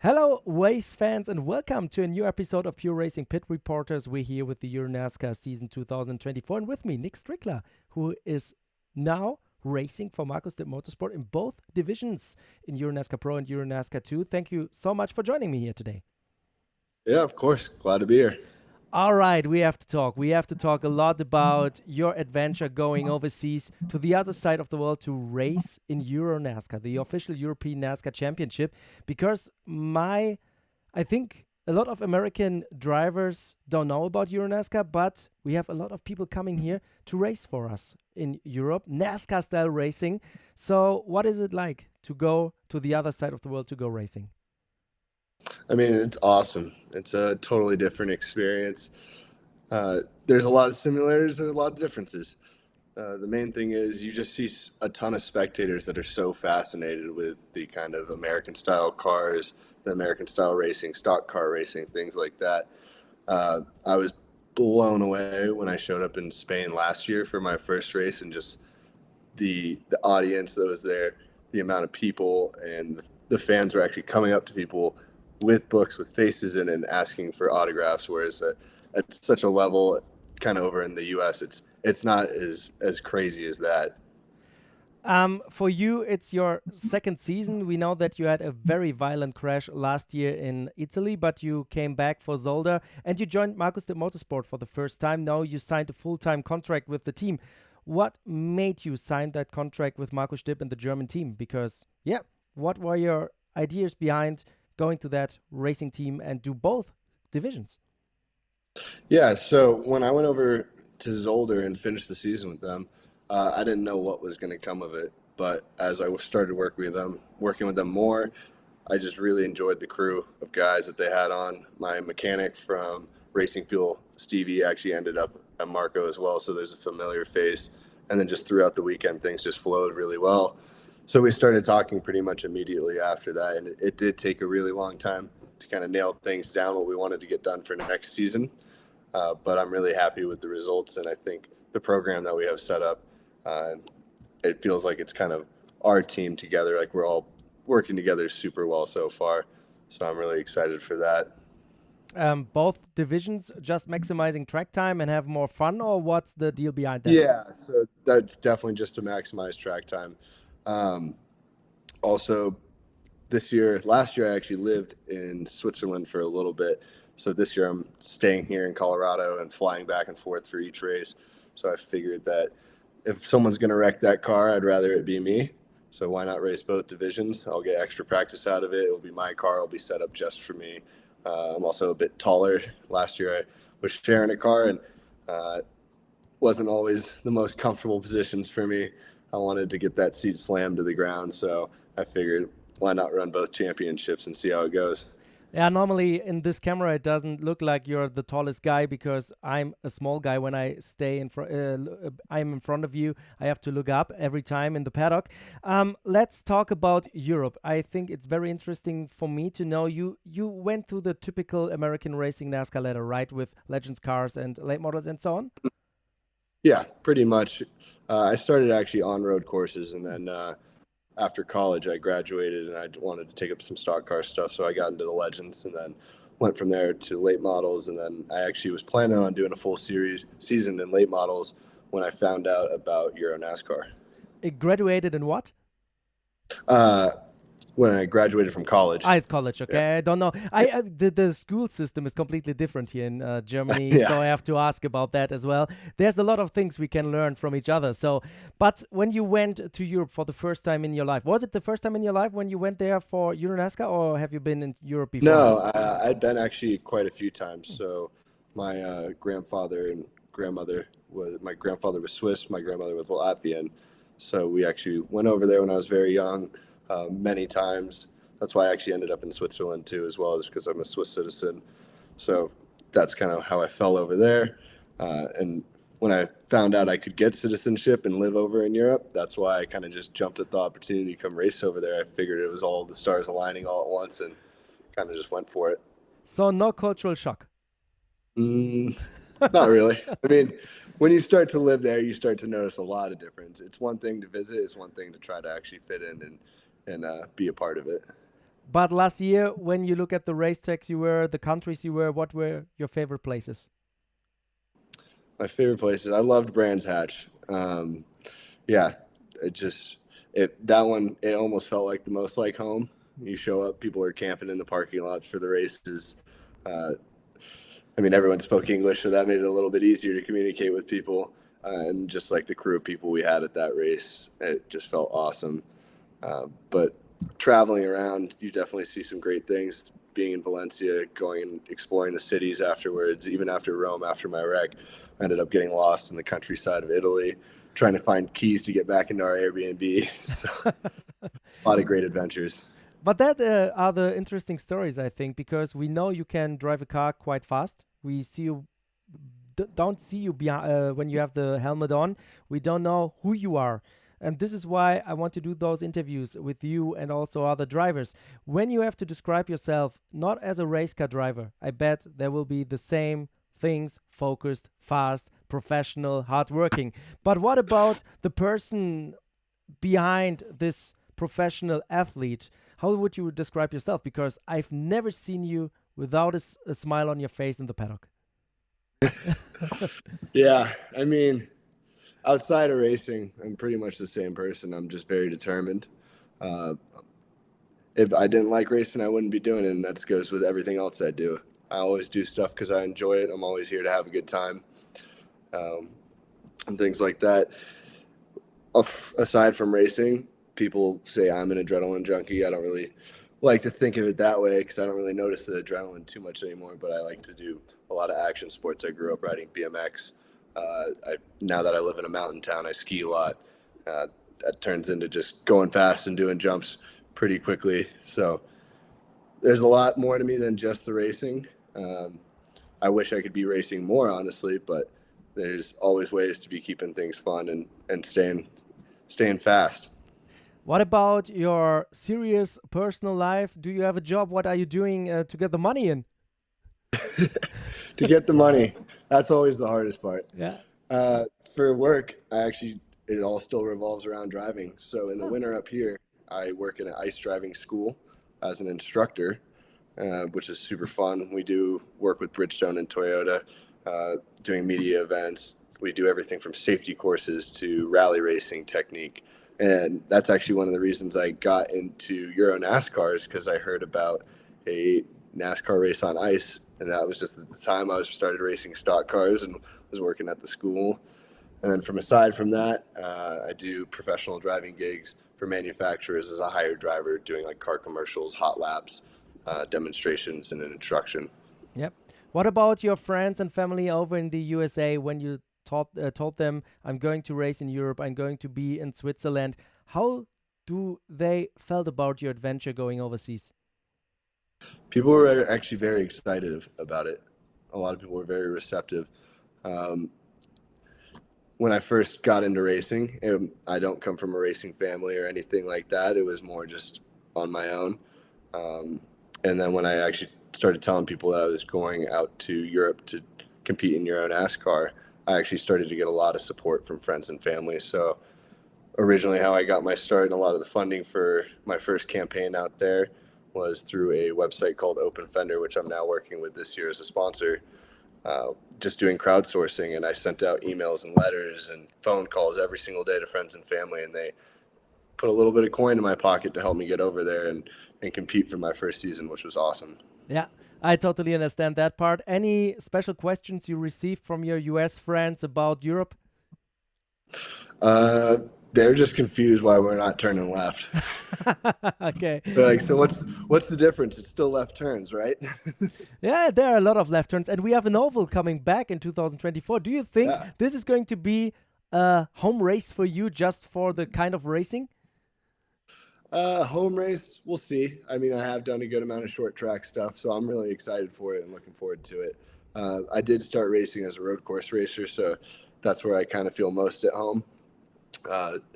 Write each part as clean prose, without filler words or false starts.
Hello, race fans, and welcome to a new episode of Pure Racing Pit Reporters. We're here with the EuroNASCAR season 2024, and with me, Nick Strickler, who is now racing for Marko Stipp Motorsport in both divisions in EuroNASCAR Pro and EuroNASCAR 2. Thank you so much for joining me here today. Yeah, of course. Glad to be here. All right, we have to talk. We have to talk a lot about your adventure going overseas to the other side of the world to race in EuroNASCAR, the official European NASCAR Championship, because I think a lot of American drivers don't know about EuroNASCAR, but we have a lot of people coming here to race for us in Europe, NASCAR style racing. So, what is it like to go to the other side of the world to go racing? I mean, it's awesome. It's a totally different experience. There's a lot of similarities, there's a lot of differences. The main thing is you just see a ton of spectators that are so fascinated with the kind of American style cars, the American style racing, stock car racing, things like that. I was blown away when I showed up in Spain last year for my first race, and just the audience that was there, the amount of people, and the fans were actually coming up to people with books with faces in it and asking for autographs. Whereas at such a level, kind of over in the U.S., it's not as crazy as that. For you, it's your second season. We know that you had a very violent crash last year in Italy, but you came back for Zolder and you joined Marko Stipp Motorsport for the first time. Now you signed a full-time contract with the team. What made you sign that contract with Marko Stipp and the German team? Because, yeah, what were your ideas behind going to that racing team and do both divisions? Yeah, so when I went over to Zolder and finished the season with them, I didn't know what was going to come of it. But as I started working with them more, I just really enjoyed the crew of guys that they had on. My mechanic from Racing Fuel, Stevie, actually ended up at Marco as well, so there's a familiar face. And then just throughout the weekend, things just flowed really well. So we started talking pretty much immediately after that, and it did take a really long time to kind of nail things down, what we wanted to get done for next season. But I'm really happy with the results, and I think the program that we have set up, uh, it feels like it's kind of our team together. Like we're all working together super well so far. So I'm really excited for that. Both divisions just maximizing track time and have more fun, or what's the deal behind that? Yeah, so that's definitely just to maximize track time. Um, Also, last year, I actually lived in Switzerland for a little bit. So this year, I'm staying here in Colorado and flying back and forth for each race. So I figured that if someone's going to wreck that car, I'd rather it be me. So why not race both divisions? I'll get extra practice out of it. It'll be my car. It'll be set up just for me. I'm also a bit taller. Last year, I was sharing a car, and uh, wasn't always the most comfortable positions for me. I wanted to get that seat slammed to the ground, so I figured why not run both championships and see how it goes. Yeah, normally in this camera it doesn't look like you're the tallest guy because I'm a small guy. When I stay in front, I'm in front of you. I have to look up every time in the paddock. Let's talk about Europe. I think it's very interesting for me to know you went through the typical American racing NASCAR ladder, right, with Legends cars and late models and so on. Yeah, pretty much. I started actually on road courses, and then after college, I graduated and I wanted to take up some stock car stuff. So I got into the Legends and then went from there to late models. And then I actually was planning on doing a full season in late models when I found out about Euro NASCAR. It graduated in what? Uh, when I graduated from college. Ah, it's college. Yeah. Okay, I don't know. The school system is completely different here in Germany, Yeah. so I have to ask about that as well. There's a lot of things we can learn from each other. So, but when you went to Europe for the first time in your life, was it the first time in your life when you went there for EuroNASCAR, or have you been in Europe before? No, I'd been actually quite a few times. So my grandfather and grandmother my grandfather was Swiss, my grandmother was Latvian. So we actually went over there when I was very young, many times. That's why I actually ended up in Switzerland too, as well as because I'm a Swiss citizen. So that's kind of how I fell over there. And when I found out I could get citizenship and live over in Europe, that's why I kind of just jumped at the opportunity to come race over there. I figured it was all the stars aligning all at once and kind of just went for it. So no cultural shock. Mm, Not really. I mean, when you start to live there, you start to notice a lot of difference. It's one thing to visit; it's one thing to try to actually fit in and be a part of it. But last year, when you look at the racetracks you were, the countries you were, what were your favorite places? My favorite places. I loved Brands Hatch. Yeah, it just that one. It almost felt like the most like home. You show up, people are camping in the parking lots for the races. Uh, I mean, everyone spoke English, so that made it a little bit easier to communicate with people. And just like the crew of people we had at that race, it just felt awesome. But traveling around, you definitely see some great things. Being in Valencia, going and exploring the cities afterwards, even after Rome, after my wreck, I ended up getting lost in the countryside of Italy, trying to find keys to get back into our Airbnb. So, a lot of great adventures. But that are the interesting stories, I think, because we know you can drive a car quite fast. We see you, don't see you when you have the helmet on. We don't know who you are. And this is why I want to do those interviews with you and also other drivers. When you have to describe yourself not as a race car driver, I bet there will be the same things: focused, fast, professional, hardworking. But what about the person behind this professional athlete? How would you describe yourself? Because I've never seen you without a smile on your face in the paddock. Yeah, I mean, outside of racing, I'm pretty much the same person. I'm just very determined. Uh, if I didn't like racing, I wouldn't be doing it, and that goes with everything else I do. I always do stuff because I enjoy it. I'm always here to have a good time, um, and things like that. Aside from racing, people say I'm an adrenaline junkie. I don't really like to think of it that way because I don't really notice the adrenaline too much anymore. But I like to do a lot of action sports. I grew up riding BMX. Now that I live in a mountain town, I ski a lot. That turns into just going fast and doing jumps pretty quickly. So there's a lot more to me than just the racing. I wish I could be racing more, honestly, but there's always ways to be keeping things fun and staying fast. What about your serious personal life? Do you have a job? What are you doing to get the money in? To get the money, that's always the hardest part. Yeah. Uh, for work, it all still revolves around driving. So in the Oh, winter up here, I work in an ice driving school as an instructor, which is super fun. We do work with Bridgestone and Toyota, doing media events. We do everything from safety courses to rally racing technique. And that's actually one of the reasons I got into EuroNASCAR is because I heard about a NASCAR race on ice. And that was just at the time I was started racing stock cars and was working at the school. And then aside from that, I do professional driving gigs for manufacturers as a hired driver, doing like car commercials, hot laps, demonstrations, and an instruction. yep. What about your friends and family over in the USA when you told them, I'm going to race in Europe, I'm going to be in Switzerland? How do they felt about your adventure going overseas? People were actually very excited about it. A lot of people were very receptive. Um, when I first got into racing, I don't come from a racing family or anything like that. It was more just on my own. Um, and then when I actually started telling people that I was going out to Europe to compete in Euro NASCAR, I actually started to get a lot of support from friends and family. So originally, how I got my start and a lot of the funding for my first campaign out there was through a website called Open Fender, which I'm now working with this year as a sponsor. Just doing crowdsourcing, and I sent out emails and letters and phone calls every single day to friends and family, and they put a little bit of coin in my pocket to help me get over there and compete for my first season, which was awesome. Yeah, I totally understand that part. Any special questions you received from your US friends about Europe? Uh, they're just confused why we're not turning left. Okay. They're like, so what's the difference? It's still left turns, right? Yeah, there are a lot of left turns, and we have an oval coming back in 2024. Do you think Yeah. this is going to be a home race for you just for the kind of racing? Home race, we'll see. I mean, I have done a good amount of short track stuff, so I'm really excited for it and looking forward to it. I did start racing as a road course racer, so that's where I kind of feel most at home.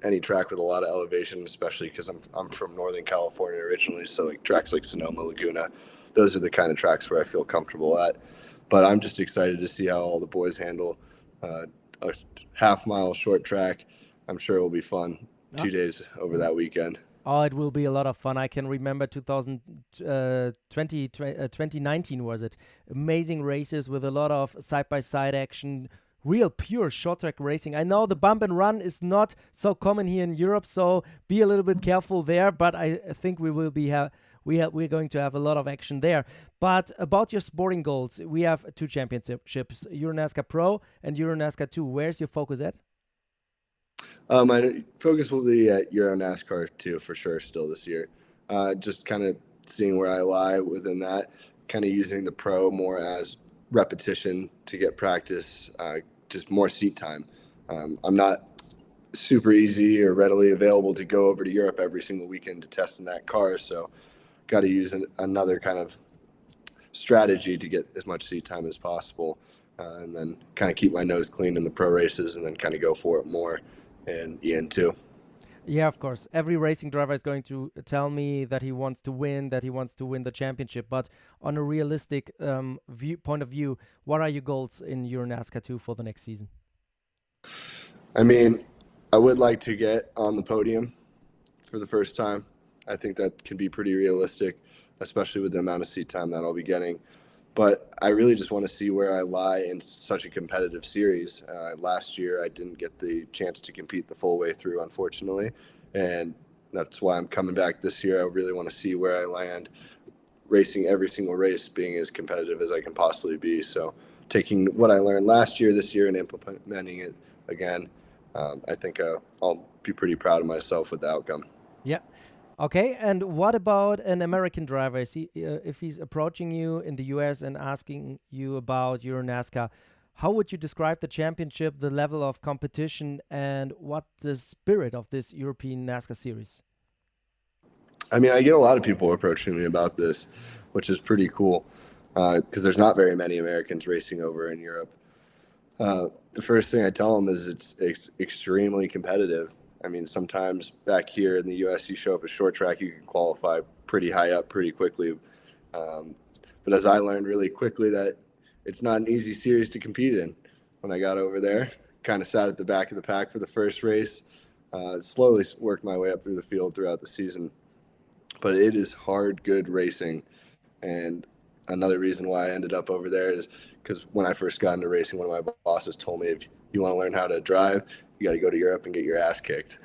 Any track with a lot of elevation, especially because I'm from Northern California originally, so like tracks like Sonoma, Laguna, those are the kind of tracks where I feel comfortable at. But I'm just excited to see how all the boys handle a half mile short track. I'm sure it will be fun. Yeah. 2 days over that weekend. Oh, it will be a lot of fun. I can remember 2019 was it? Amazing races with a lot of side-by-side action, real pure short track racing. I know the bump and run is not so common here in Europe, so be a little bit careful there. But I think we will be we're going to have a lot of action there. But about your sporting goals, we have two championships: EuroNASCAR Pro and EuroNASCAR 2. Where's your focus at? My focus will be at EuroNASCAR too, for sure, still this year. Just kind of seeing where I lie within that, kind of using the pro more as repetition to get practice, just more seat time. I'm not super easy or readily available to go over to Europe every single weekend to test in that car, so got to use another kind of strategy to get as much seat time as possible, and then kind of keep my nose clean in the pro races, and then kind of go for it more in EN2. Yeah, of course. Every racing driver is going to tell me that he wants to win, that he wants to win the championship. But on a realistic point of view, what are your goals in EuroNASCAR 2 for the next season? I mean, I would like to get on the podium for the first time. I think that can be pretty realistic, especially with the amount of seat time that I'll be getting. But I really just want to see where I lie in such a competitive series. Last year, I didn't get the chance to compete the full way through, unfortunately. And that's why I'm coming back this year. I really want to see where I land, racing every single race, being as competitive as I can possibly be. So taking what I learned last year, this year, and implementing it again, I think I'll be pretty proud of myself with the outcome. Yeah. Okay, and what about an American driver? If he's approaching you in the US and asking you about EuroNASCAR, how would you describe the championship, the level of competition, and what the spirit of this European NASCAR series? I mean, I get a lot of people approaching me about this, which is pretty cool, because there's not very many Americans racing over in Europe. The first thing I tell them is it's extremely competitive. I mean, sometimes back here in the U.S., you show up at short track, you can qualify pretty high up pretty quickly. But as I learned really quickly that it's not an easy series to compete in. When I got over there, kind of sat at the back of the pack for the first race, slowly worked my way up through the field throughout the season. But it is hard, good racing. And another reason why I ended up over there is because when I first got into racing, one of my bosses told me, if you want to learn how to drive, you got to go to Europe and get your ass kicked.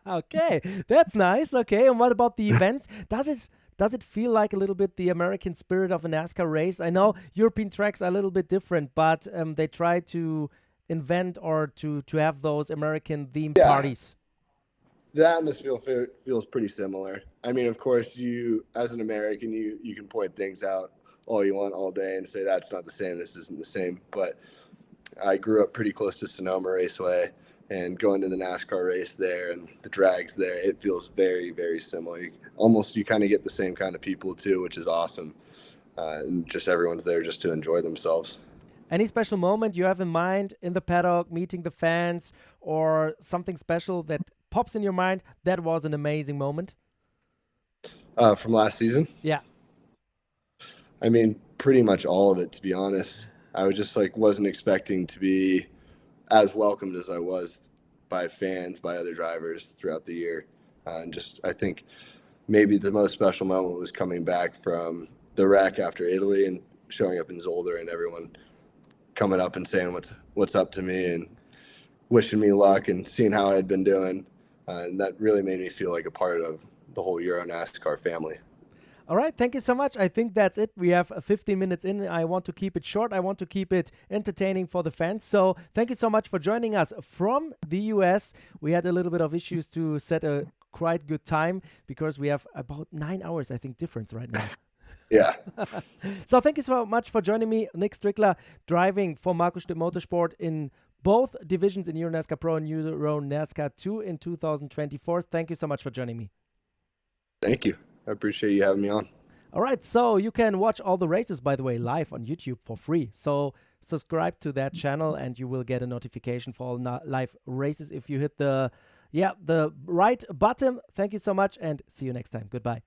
Okay, that's nice. Okay, and what about the events? Does it feel like a little bit the American spirit of a NASCAR race? I know European tracks are a little bit different, but they try to invent or to have those American themed parties. The atmosphere feels pretty similar. I mean, of course, you as an American, you can point things out all you want all day and say that's not the same, this isn't the same. But I grew up pretty close to Sonoma Raceway, and going to the NASCAR race there and the drags there, it feels very, very similar. You kind of get the same kind of people too, which is awesome. And just everyone's there just to enjoy themselves. Any special moment you have in mind in the paddock, meeting the fans, or something special that pops in your mind? That was an amazing moment. From last season? Yeah. I mean, pretty much all of it, to be honest. I was just wasn't expecting to be as welcomed as I was by fans, by other drivers throughout the year. And just, I think maybe the most special moment was coming back from the wreck after Italy and showing up in Zolder and everyone coming up and saying what's up to me and wishing me luck and seeing how I had been doing. And that really made me feel like a part of the whole EuroNASCAR family. All right, thank you so much. I think that's it. We have 15 minutes in. I want to keep it short. I want to keep it entertaining for the fans. So thank you so much for joining us from the US. We had a little bit of issues to set a quite good time because we have about 9 hours, I think, difference right now. Yeah. So thank you so much for joining me, Nick Strickler, driving for Marko Stipp Motorsport in both divisions in EuroNASCAR Pro and EuroNASCAR 2 in 2024. Thank you so much for joining me. Thank you. I appreciate you having me on. All right, so you can watch all the races, by the way, live on YouTube for free. So subscribe to that channel and you will get a notification for all live races if you hit the right button. Thank you so much and see you next time. Goodbye.